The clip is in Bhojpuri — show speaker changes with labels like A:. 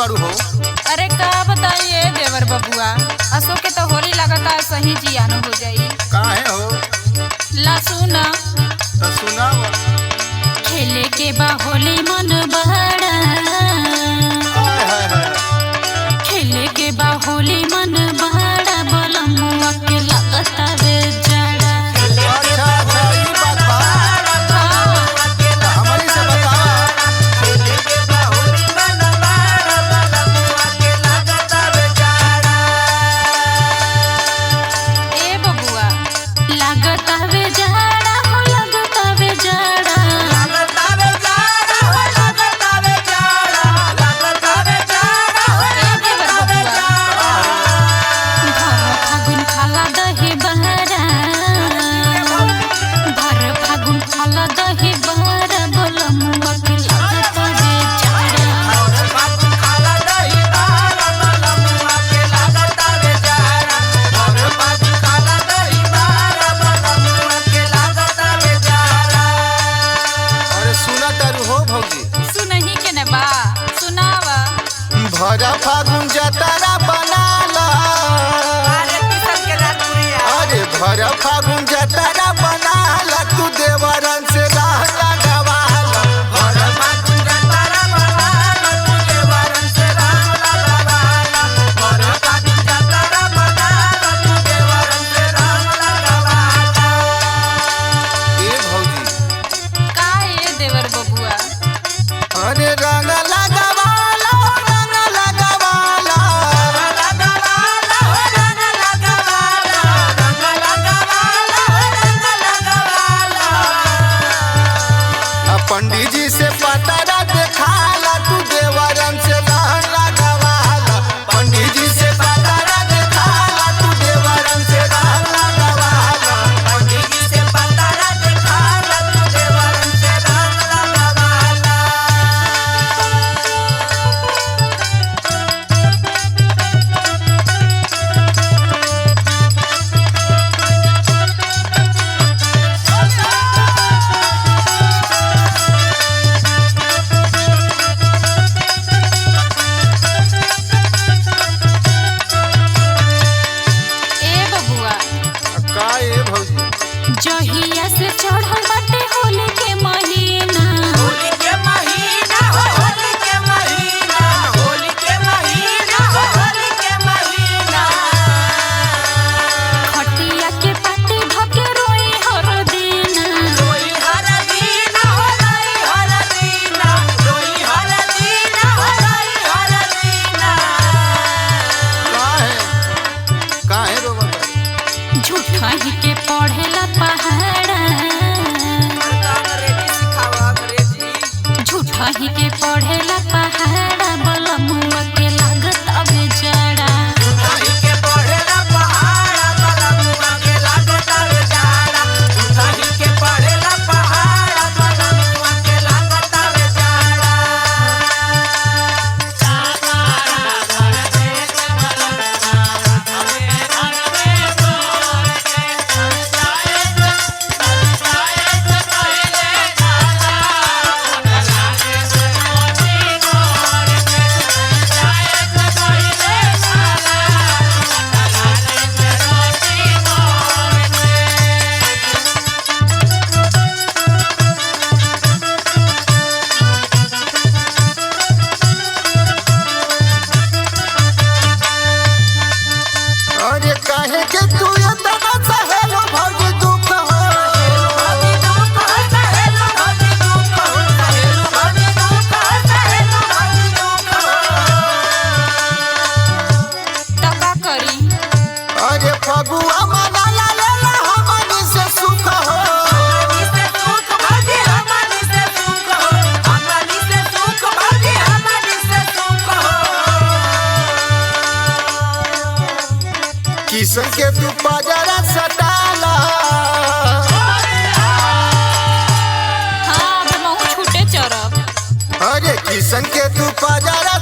A: करू हो?
B: अरे का बताइए देवर बबुआ, असो के तो होली लगता सही जियान हो जाई।
A: काहे हो?
B: ला सुना
A: तो सुनाओ।
B: खेले के बा होली मन बड़ा,
A: हाय हाय हाय।
B: खेले के बा होली मन बड़ा, बलमुआ के लगता वे जड़ा।
A: अच्छा अच्छा ई बात बा। तो हमनी से बतावा।
B: ए बबुआ लगता वे जड़ा हो, लगता वे जड़ा। ए देवर बबुआ, भर फागुन खाला दही बहरा, भर फागुन खाला दही बहरा, बलमुआ के लगता वे जड़ा।
A: अरे सुना तारू हो भौजी।
B: सुनही के ने बा सुनावा।
A: भरा फागुन जतारा बनाला। अरे भरा फागुन जतारा बनाला, तू देवरन से राह लगावाला। भरा फागुन जतारा बनाला, तू देवरन से राह लगावाला। भरा फागुन जतारा बनाला, तू देवरन से राह लगावाला। ए भौजी,
B: का ए देवर बबुआ,
A: अरे रंग लगावाला, रंग लगावाला, रंग लगावाला, रंग लगावाला, रंग लगावाला, रंग लगावाला। आ पंडित जी से पतारा देखाला, तू देवरन से राह लगावाला। पंडित जी से पतारा देखाला, तू देवरन से राह लगावाला। पंडित जी से पतारा देखाला, तू देवरन से राह लगावाला।
B: ए बबुआ,
A: का ए भौजी?
B: जहिया से चढ़ल बाटे होली के महीना,
A: होली के महीना हो, होली के महीना, होली के महीना हो, होली के महीना।
B: खटिया के पाटी धके रोई हर दिन,
A: रोई हर दिन हो, रोई हर दिन, रोई हर दिन हो, रोई हर दिन। काहे रोवत?
B: झूठा ही के पढ़ेला पहाड़ा,
A: अंग्रेजी सिखावा अंग्रेजी।
B: झूठा ही के पढ़ेला पहाड़ा, बलमुआ के लागत अबे जड़ा।
A: उठाई के पढ़ेला पहाड़ा, बलमुआ के लागत आवे जाड़ा। उठाई के पढ़ेला पहाड़ा, बलमुआ के लागत आवे जाड़ा। अरे काहे के तू इतना सहेलो भौजी दुख हो? भौजी दुख हो, सहेलो भौजी दुख हो, सहेलो भौजी दुख हो, सहेलो भौजी दुख हो।
B: त का करी?
A: अरे फगुआ मनाला लेला हमनी से सुख हो। हमनी से सुख भौजी, हमनी से सुख हो, हमनी से सुख भौजी, हमनी से सुख हो। किसन के तू पाजरा सटाला।
B: हाँ अब महू छूटे चरब।
A: अरे किसन के तू पाजरा